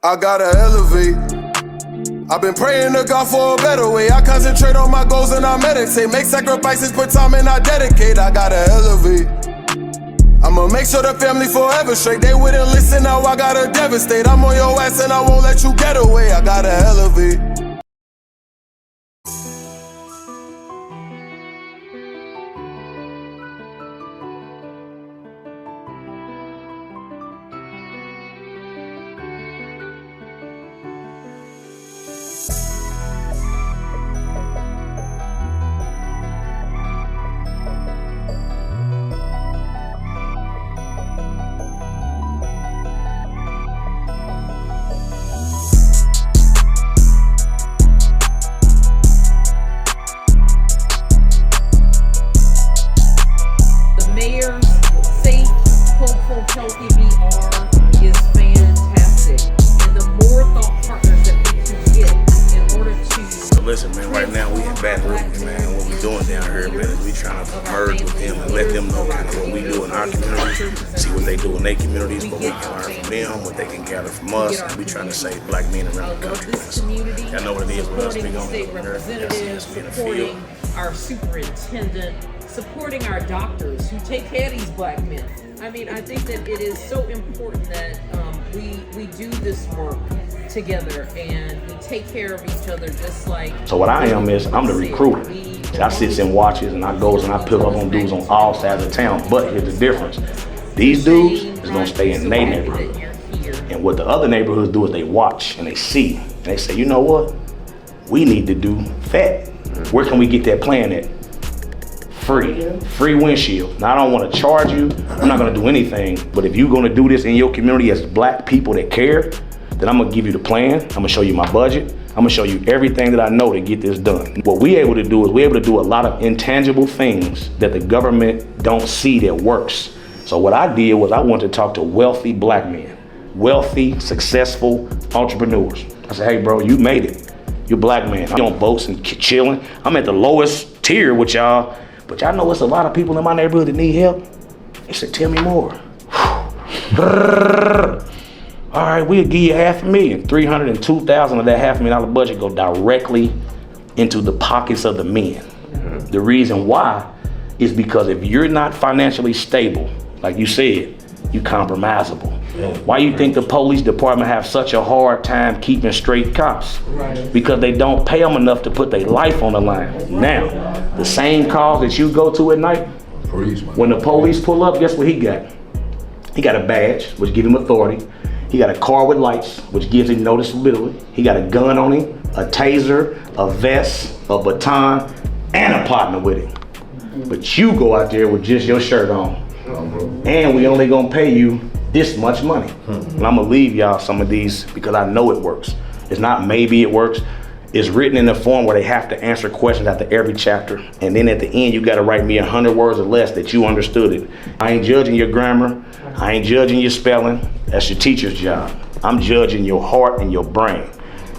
I gotta elevate. I've been praying to God for a better way. I concentrate on my goals and I meditate. Make sacrifices, put time and I dedicate. I gotta elevate. I'ma make sure the family forever straight. They wouldn't listen, now I gotta devastate. I'm on your ass and I won't let you get away. I gotta elevate. Healthy VR is fantastic, and the more thought partners that we can get in order to. So listen, man, right now we in Baton, man. What we doing down here, man, is we trying to merge with them and let them know kind of what we do in our community, see what they do in their communities, what we can learn from them, what they can gather from us, and we trying to save black men around the country. So I know what it is with us being on state representatives, supporting our superintendent, supporting our doctors who take care of these black men. I mean, I think that it is so important that we do this work together and we take care of each other just like. So what I am is I'm the recruiter. I sits and watches and I goes and I pick up on dudes on all sides of town. But here's the difference. These dudes is gonna stay in their neighborhood. And what the other neighborhoods do is they watch and they see. And they say, you know what? We need to do that. Where can we get that plan at? Free windshield. Now I don't want to charge you. I'm not going to do anything. But if you're going to do this in your community as black people that care, then I'm going to give you the plan. I'm going to show you my budget. I'm going to show you everything that I know to get this done. What we're able to do is we're able to do a lot of intangible things that the government don't see that works. So what I did was I wanted to talk to wealthy black men, wealthy, successful entrepreneurs. I said, hey bro, you made it. You're a black man. I'm on boats and chilling. I'm at the lowest tier with y'all. But y'all know it's a lot of people in my neighborhood that need help. They said, tell me more. All right, we'll give you $500,000. $302,000 of that $500,000 budget go directly into the pockets of the men. The reason why is because if you're not financially stable, like you said, you're compromisable. Why you think the police department have such a hard time keeping straight cops? Because they don't pay them enough to put their life on the line. Now, the same calls that you go to at night, when the police pull up, guess what he got? He got a badge, which gives him authority. He got a car with lights, which gives him noticeability. He got a gun on him, a taser, a vest, a baton, and a partner with him. But you go out there with just your shirt on. And we only gonna pay you this much money. And I'm gonna leave y'all some of these because I know it works. It's not maybe it works. It's written in a form where they have to answer questions after every chapter. And then at the end, you gotta write me 100 words or less that you understood it. I ain't judging your grammar. I ain't judging your spelling. That's your teacher's job. I'm judging your heart and your brain.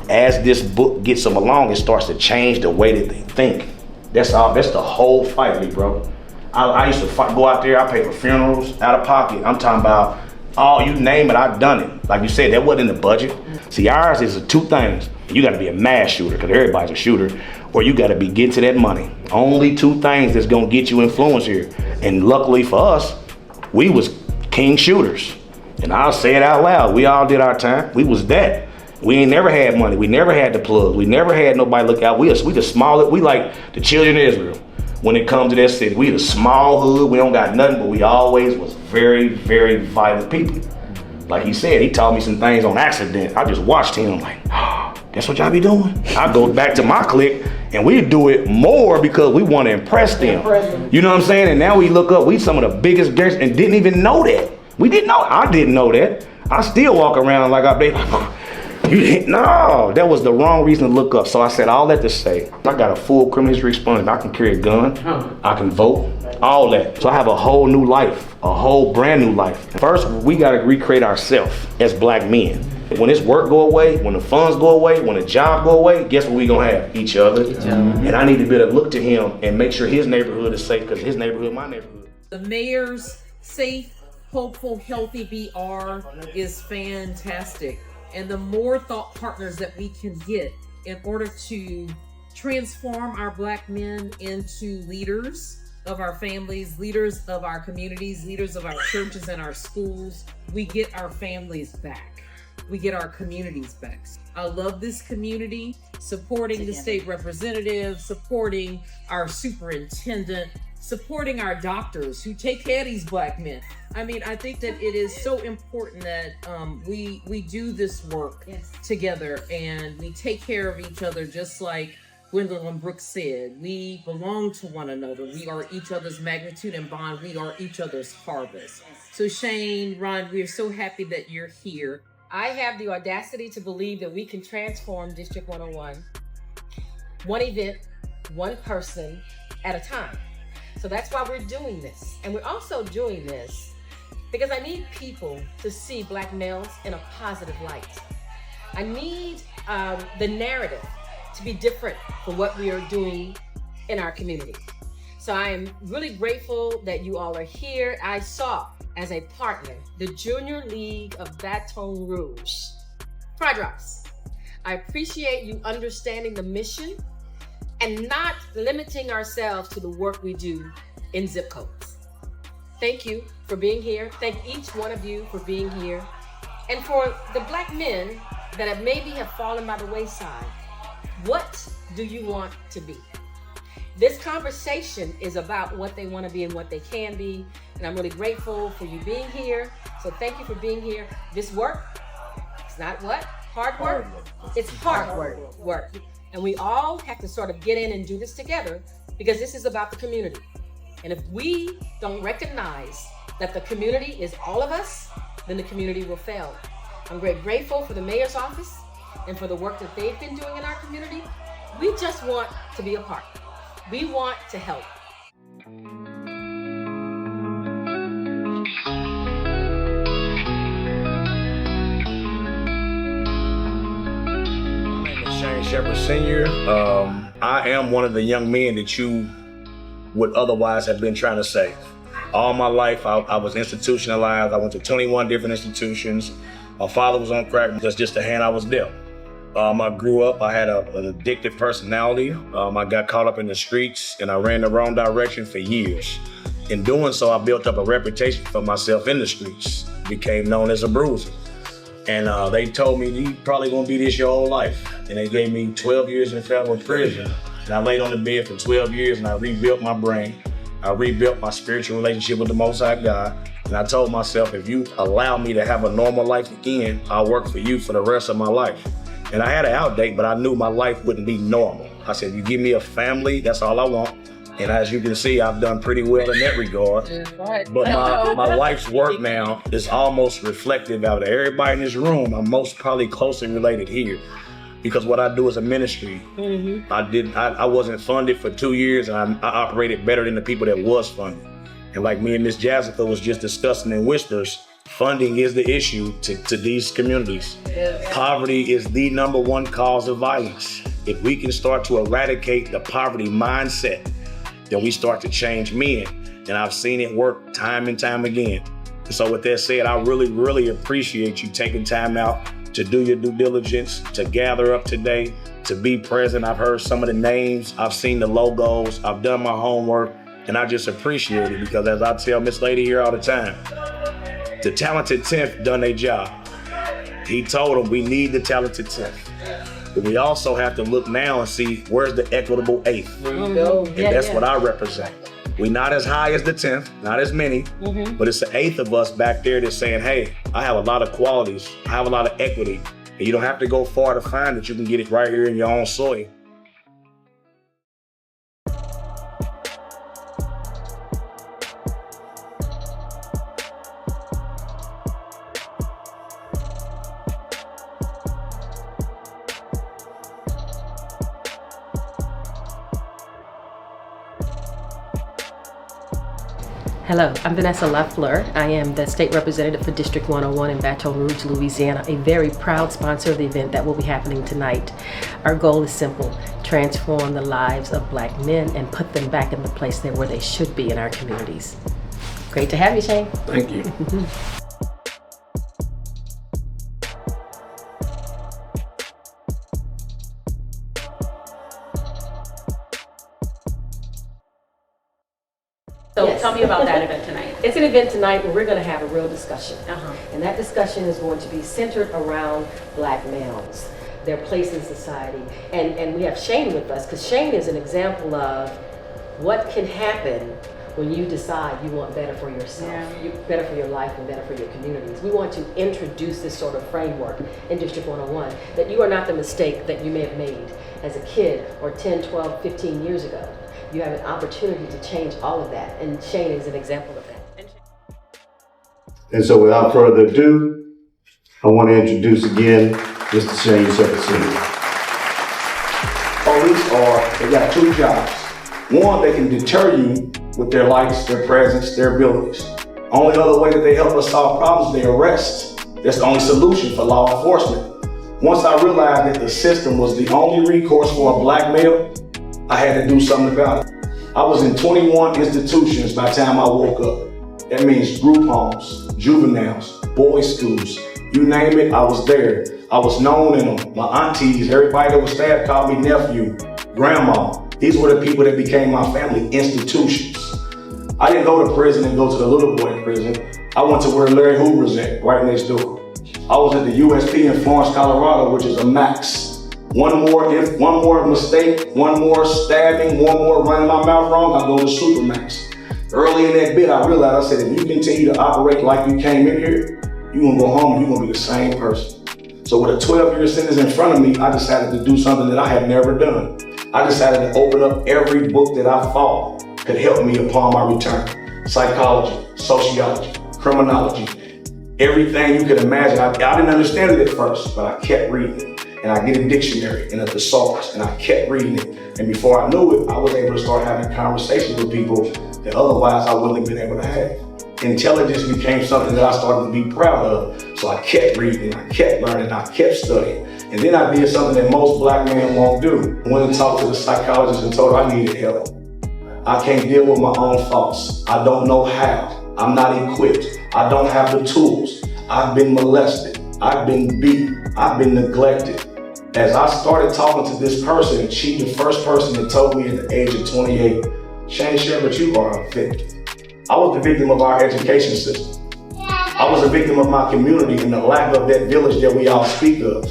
As this book gets them along, it starts to change the way that they think. That's all. That's the whole fight, bro. I used to go out there, I pay for funerals, out of pocket. I'm talking about, oh, you name it, I've done it. Like you said, that wasn't in the budget. See, ours is two things. You gotta be a mass shooter, because everybody's a shooter, or you gotta be getting to that money. Only two things that's gonna get you influence here. And luckily for us, we was king shooters. And I'll say it out loud, we all did our time. We was that. We ain't never had money. We never had the plug. We never had nobody look out. We the smallest, we like the children of Israel. When it comes to that city, we the small hood, we don't got nothing, but we always was very, very violent people. Like he said, he taught me some things on accident. I just watched him like, oh, that's what y'all be doing? I go back to my clique and we do it more because we want to impress them. You know what I'm saying? And now we look up, we some of the biggest gangsters and didn't even know that. We didn't know, I didn't know that. I still walk around like I be no, that was the wrong reason to look up. So I said all that to say, I got a full criminal history expungement. I can carry a gun, I can vote, all that. So I have a whole new life, a whole brand new life. First, we gotta recreate ourselves as black men. When this work go away, when the funds go away, when the job go away, guess what we gonna have? Each other. And I need to be able to look to him and make sure his neighborhood is safe, because his neighborhood, my neighborhood. The mayor's safe, hopeful, healthy VR is fantastic. and the more thought partners that we can get in order to transform our Black men into leaders of our families, leaders of our communities, leaders of our churches and our schools, we get our families back. We get our communities back. I love this community, supporting the state representative, supporting our superintendent, supporting our doctors who take care of these Black men. I mean, I think that it is so important that we do this work together and we take care of each other, just like Gwendolyn Brooks said. We belong to one another. We are each other's magnitude and bond. We are each other's harvest. So Shane, Ron, we're so happy that you're here. I have the audacity to believe that we can transform District 101, one event, one person at a time. So that's why we're doing this. And we're also doing this because I need people to see Black males in a positive light. I need the narrative to be different for what we are doing in our community. So I am really grateful that you all are here. I saw as a partner the Junior League of Baton Rouge. Pride drops. I appreciate you understanding the mission and not limiting ourselves to the work we do in zip codes. Thank you for being here. Thank each one of you for being here. And for the Black men that have fallen by the wayside, what do you want to be? This conversation is about what they want to be and what they can be. And I'm really grateful for you being here. So thank you for being here. This work, it's not what? Hard work? It's hard work. And we all have to sort of get in and do this together because this is about the community. And if we don't recognize that the community is all of us, then the community will fail. I'm very grateful for the mayor's office and for the work that they've been doing in our community. We just want to be a part. We want to help. My name is Shane Shepherd Sr. I am one of the young men that you would otherwise have been trying to save. All my life, I was institutionalized. I went to 21 different institutions. My father was on crack. That's just the hand I was dealt. I grew up, I had an addictive personality. I got caught up in the streets and I ran the wrong direction for years. In doing so, I built up a reputation for myself in the streets, became known as a bruiser. And they told me, you probably gonna be this your whole life. And they gave me 12 years in federal prison. And I laid on the bed for 12 years and I rebuilt my brain. I rebuilt my spiritual relationship with the Most High God. And I told myself, if you allow me to have a normal life again, I'll work for you for the rest of my life. And I had an out date, but I knew my life wouldn't be normal. I said, you give me a family, that's all I want. And as you can see, I've done pretty well in that regard. But my life's work now is almost reflective out of everybody in this room. I'm most probably closely related here because what I do is a ministry. I wasn't funded for 2 years and I operated better than the people that was funded. And like me and Miss Jessica was just discussing in whispers, funding is the issue to these communities. Poverty is the #1 cause of violence. If we can start to eradicate the poverty mindset, then we start to change men. And I've seen it work time and time again. So with that said, I really, really appreciate you taking time out to do your due diligence, to gather up today, to be present. I've heard some of the names, I've seen the logos, I've done my homework, and I just appreciate it because as I tell Miss Lady here all the time, the talented 10th done their job. He told them we need the talented 10th. But we also have to look now and see where's the equitable 8th. And that's what I represent. We're not as high as the 10th, not as many, but it's the 8th of us back there that's saying, hey, I have a lot of qualities, I have a lot of equity, and you don't have to go far to find it. You can get it right here in your own soil. Hello, I'm Vanessa Lafleur. I am the state representative for District 101 in Baton Rouge, Louisiana, a very proud sponsor of the event that will be happening tonight. Our goal is simple: transform the lives of Black men and put them back in the place where they should be in our communities. Great to have you, Shane. Thank you. Tell me about that event tonight. It's an event tonight where we're going to have a real discussion. Uh-huh. And that discussion is going to be centered around Black males, their place in society. And we have Shane with us, because Shane is an example of what can happen when you decide you want better for yourself, better for your life and better for your communities. We want to introduce this sort of framework in District 101, that you are not the mistake that you may have made as a kid or 10, 12, 15 years ago. You have an opportunity to change all of that, and Shane is an example of that. And so without further ado, I want to introduce again Mr. Shane Sepulveda. Police they got two jobs. One, they can deter you with their lights, their presence, their abilities. Only other way that they help us solve problems, they arrest. That's the only solution for law enforcement. Once I realized that the system was the only recourse for a Black male, I had to do something about it. I was in 21 institutions by the time I woke up. That means group homes, juveniles, boys' schools, you name it, I was there. I was known in them. My aunties, everybody that was staff called me nephew, grandma. These were the people that became my family, institutions. I didn't go to prison and go to the little boy prison. I went to where Larry Hoover's at, right next door. I was at the USP in Florence, Colorado, which is a max. One more mistake, one more stabbing, one more running my mouth wrong, I go to Supermax. Early in that bit, I realized, I said, if you continue to operate like you came in here, you're gonna go home and you're gonna be the same person. So with a 12-year sentence in front of me, I decided to do something that I had never done. I decided to open up every book that I thought could help me upon my return. Psychology, sociology, criminology, everything you could imagine. I didn't understand it at first, but I kept reading it. And I get a dictionary and a thesaurus, and I kept reading it. And before I knew it, I was able to start having conversations with people that otherwise I wouldn't have been able to have. Intelligence became something that I started to be proud of. So I kept reading, I kept learning, I kept studying. And then I did something that most Black men won't do. I went and talked to the psychologist and told her I needed help. I can't deal with my own thoughts. I don't know how. I'm not equipped. I don't have the tools. I've been molested. I've been beat. I've been neglected. As I started talking to this person, she the first person that told me at the age of 28, Shane Shepherd, you are a victim. I was the victim of our education system. I was a victim of my community and the lack of that village that we all speak of.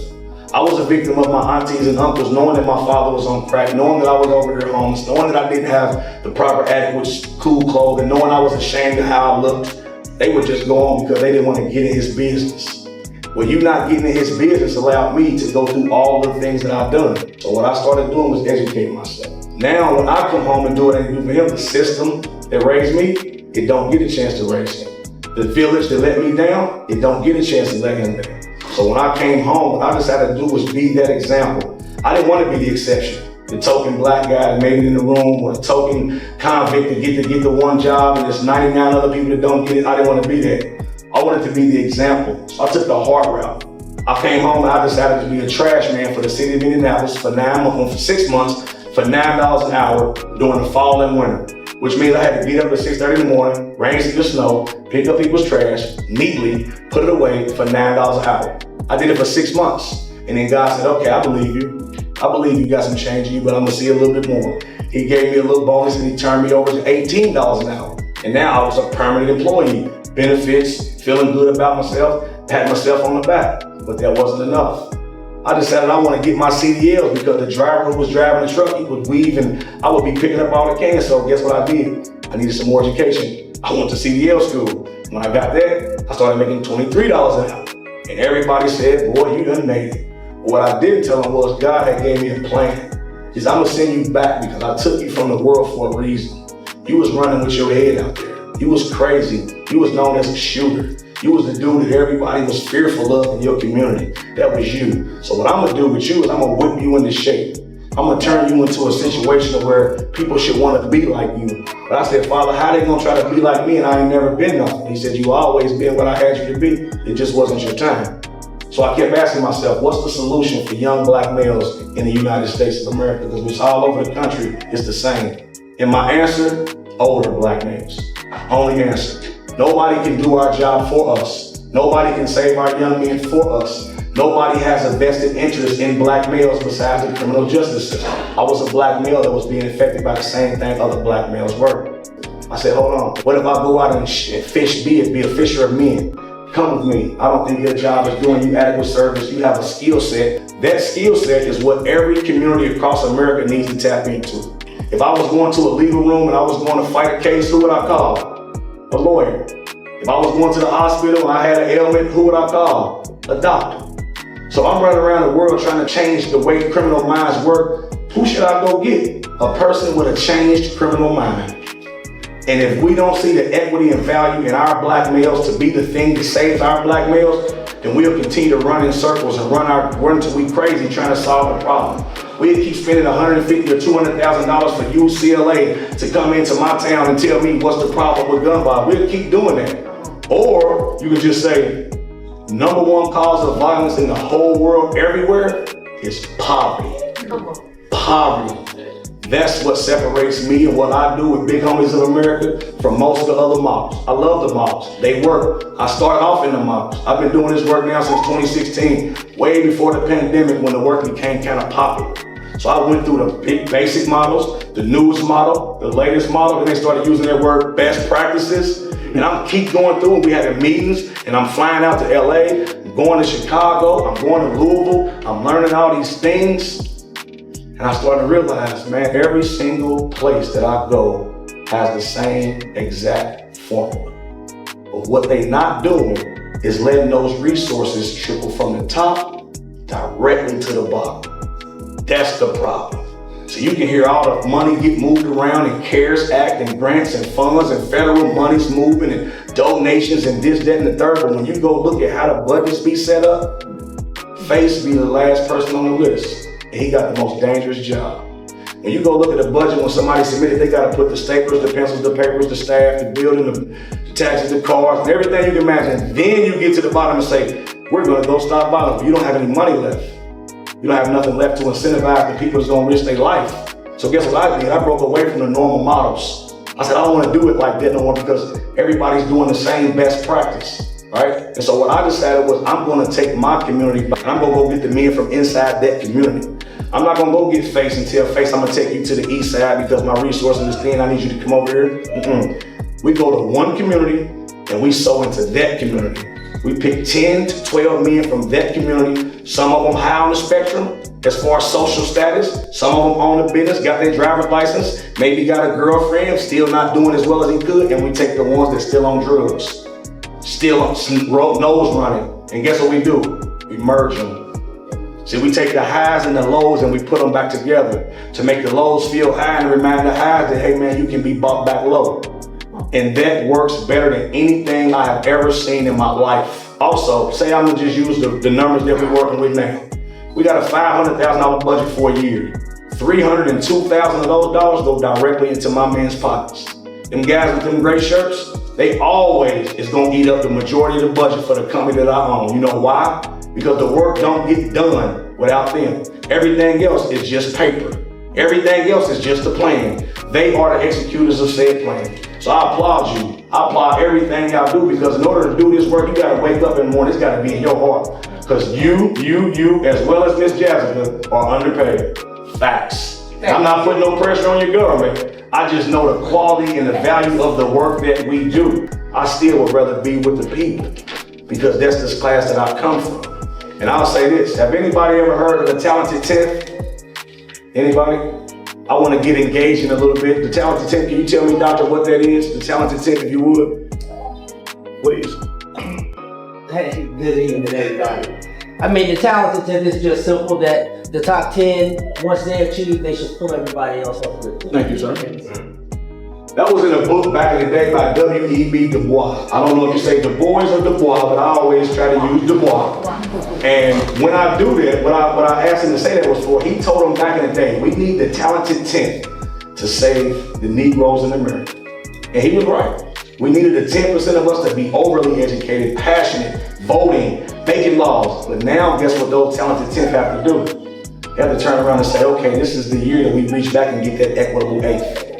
I was a victim of my aunties and uncles, knowing that my father was on crack, knowing that I was over here homeless, knowing that I didn't have the proper adequate cool clothing, knowing I was ashamed of how I looked. They would just go on because they didn't want to get in his business. Well, you not getting in his business allowed me to go through all the things that I've done. So what I started doing was educating myself. Now, when I come home and do what I do for him, the system that raised me, it don't get a chance to raise him. The village that let me down, it don't get a chance to let him down. So when I came home, what I decided to do was be that example. I didn't want to be the exception. The token Black guy that made it in the room, or the token convict that get the one job and there's 99 other people that don't get it. I didn't want to be that. I wanted to be the example. So I took the hard route. I came home and I decided to be a trash man for the city of Indianapolis for 6 months for $9 an hour during the fall and winter. Which means I had to get up at 6:30 in the morning, rain, sleet, or snow, pick up people's trash, neatly, put it away for $9 an hour. I did it for 6 months. And then God said, okay, I believe you. I believe you got some change in you, but I'm gonna see a little bit more. He gave me a little bonus and he turned me over to $18 an hour. And now I was a permanent employee. Benefits, feeling good about myself, patting myself on the back. But that wasn't enough. I decided I want to get my CDLs because the driver who was driving the truck, he would weave and I would be picking up all the cans. So guess what I did? I needed some more education. I went to CDL school. When I got that, I started making $23 an hour. And everybody said, boy, you done made it. But what I didn't tell them was God had gave me a plan. He said, I'm gonna send you back because I took you from the world for a reason. You was running with your head out there. You was crazy. You was known as a shooter. You was the dude that everybody was fearful of in your community. That was you. So what I'm gonna do with you is I'm gonna whip you into shape. I'm gonna turn you into a situation where people should want to be like you. But I said, Father, how they gonna try to be like me and I ain't never been nothing? He said, you always been what I had you to be. It just wasn't your time. So I kept asking myself, what's the solution for young Black males in the United States of America? Because it's all over the country, it's the same. And my answer, older Black males. Only answer. Nobody can do our job for us. Nobody can save our young men for us. Nobody has a vested interest in Black males besides the criminal justice system. I was a Black male that was being affected by the same thing other Black males were. I said, hold on, what if I go out and fish, be a fisher of men? Come with me. I don't think your job is doing you adequate service. You have a skill set. That skill set is what every community across America needs to tap into. If I was going to a legal room and I was going to fight a case, who would I call? A lawyer. If I was going to the hospital and I had an ailment, who would I call? A doctor. So I'm running around the world trying to change the way criminal minds work. Who should I go get? A person with a changed criminal mind. And if we don't see the equity and value in our black males to be the thing that saves our black males, then we'll continue to run in circles and run until we crazy trying to solve the problem. We'll keep spending $150,000 or $200,000 for UCLA to come into my town and tell me what's the problem with gun violence. We'll keep doing that. Or you can just say, number one cause of violence in the whole world, everywhere, is poverty. Poverty. That's what separates me and what I do with Big Homies of America from most of the other models. I love the models. They work. I started off in the models. I've been doing this work now since 2016, way before the pandemic when the work became kind of popular. So I went through the big basic models, the newest model, the latest model, and they started using that word best practices. And I'm keep going through and we having meetings and I'm flying out to LA, I'm going to Chicago, I'm going to Louisville, I'm learning all these things. And I started to realize, man, every single place that I go has the same exact formula. But what they not doing is letting those resources trickle from the top directly to the bottom. That's the problem. So you can hear all the money get moved around in CARES Act and grants and funds and federal monies moving and donations and this, that, and the third. But when you go look at how the budgets be set up, Face be the last person on the list. And he got the most dangerous job. When you go look at the budget, when somebody submitted, they got to put the staplers, the pencils, the papers, the staff, the building, the taxes, the cars, and everything you can imagine. Then you get to the bottom and say, we're going to go stop violence, but you don't have any money left. You don't have nothing left to incentivize the people that's going to risk their life. So guess what I did? I broke away from the normal models. I said, I don't want to do it like that no more because everybody's doing the same best practice. Right? And so what I decided was I'm going to take my community back and I'm going to go get the men from inside that community. I'm not going to go get Face and tell Face I'm going to take you to the east side because my resources is thin, I need you to come over here. We go to one community and we sow into that community. We pick 10 to 12 men from that community. Some of them high on the spectrum as far as social status. Some of them own a business, got their driver's license, maybe got a girlfriend, still not doing as well as he could. And we take the ones that's still on drugs, still on nose running. And guess what we do? We merge them. See, we take the highs and the lows and we put them back together to make the lows feel high and remind the highs that, hey man, you can be brought back low. And that works better than anything I have ever seen in my life. Also, say I'm gonna just use the numbers that we're working with now. We got a $500,000 budget for a year. $302,000 of those dollars go directly into my man's pockets. Them guys with them gray shirts, they always is gonna eat up the majority of the budget for the company that I own. You know why? Because the work don't get done without them. Everything else is just paper. Everything else is just a plan. They are the executors of said plan. So I applaud you. I applaud everything y'all do because in order to do this work, you gotta wake up in the morning. It's gotta be in your heart. Because you, as well as Miss Jessica, are underpaid. Facts. I'm not putting no pressure on your government. I just know the quality and the value of the work that we do. I still would rather be with the people because that's this class that I come from. And I'll say this, have anybody ever heard of the Talented 10th? Anybody? I want to get engaged in a little bit. The Talented 10th, can you tell me, doctor, what that is? The Talented 10th, if you would, please. Hey, good evening, everybody. I mean, the Talented 10th is just simple that the top 10, once they achieve, they should pull everybody else up with. Thank you, sir. That was in a book back in the day by W.E.B. Du Bois. I don't know if you say Du Bois or Du Bois, but I always try to use Du Bois. And when I do that, what I asked him to say that was for, he told them back in the day, we need the Talented 10th to save the Negroes in America. And he was right. We needed the 10% of us to be overly educated, passionate, voting, making laws. But now, guess what those Talented 10th have to do? They have to turn around and say, okay, this is the year that we reach back and get that equitable eighth.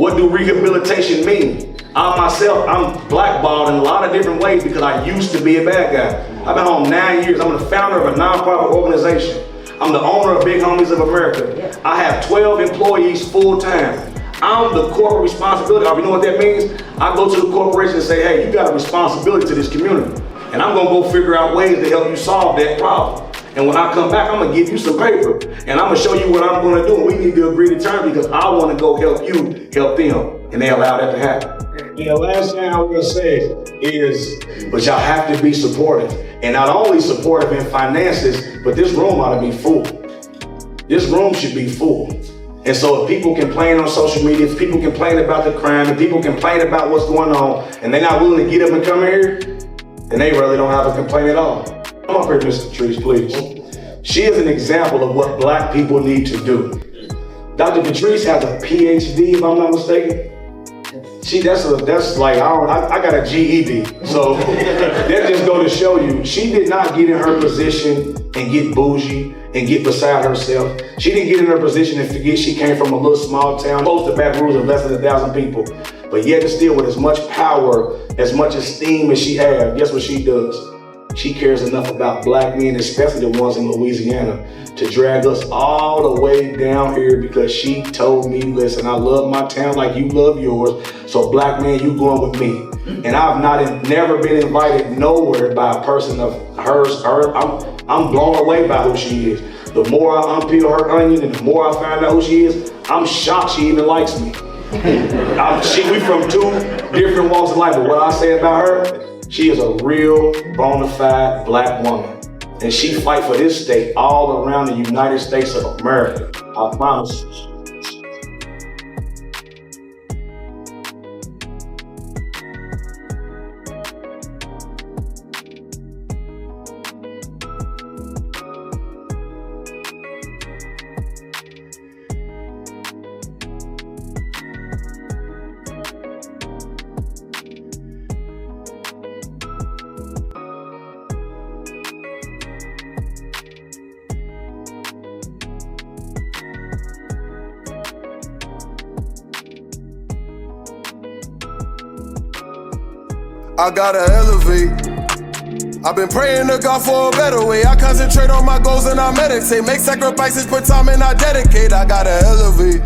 What do rehabilitation mean? I myself, I'm blackballed in a lot of different ways because I used to be a bad guy. I've been home 9 years. I'm the founder of a nonprofit organization. I'm the owner of Big Homies of America. I have 12 employees full time. I'm the corporate responsibility. You know what that means? I go to the corporation and say, hey, you got a responsibility to this community. And I'm gonna go figure out ways to help you solve that problem. And when I come back, I'm gonna give you some paper. And I'm gonna show you what I'm gonna do. And we need to agree to terms because I wanna go help you, help them. And they allow that to happen. You know, last thing I'm gonna say is, But y'all have to be supportive. And not only supportive in finances, but this room ought to be full. This room should be full. And so if people complain on social media, if people complain about the crime, if people complain about what's going on, and they're not willing to get up and come here, then they really don't have a complaint at all. Come up here, Mr. Patrice, please. She is an example of what black people need to do. Dr. Patrice has a PhD, if I'm not mistaken. That's like, I got a GED. So that just go to show you, she did not get in her position and get bougie and get beside herself. She didn't get in her position and forget she came from a little small town, close to Baton Rouge of less than 1,000 people. But yet and still with as much power, as much esteem as she has, guess what she does? She cares enough about black men, especially the ones in Louisiana, to drag us all the way down here because she told me, listen, I love my town like you love yours, so black man, you going with me. And I've never been invited nowhere by a person of hers. I'm blown away by who she is. The more I unpeel her onion and the more I find out who she is, I'm shocked she even likes me. We from two different walks of life, but what I say about her, she is a real bona fide black woman. And she fight for this state all around the United States of America. I promise you. I gotta elevate. I've been praying to God for a better way. I concentrate on my goals and I meditate. Make sacrifices, put time and I dedicate. I gotta elevate.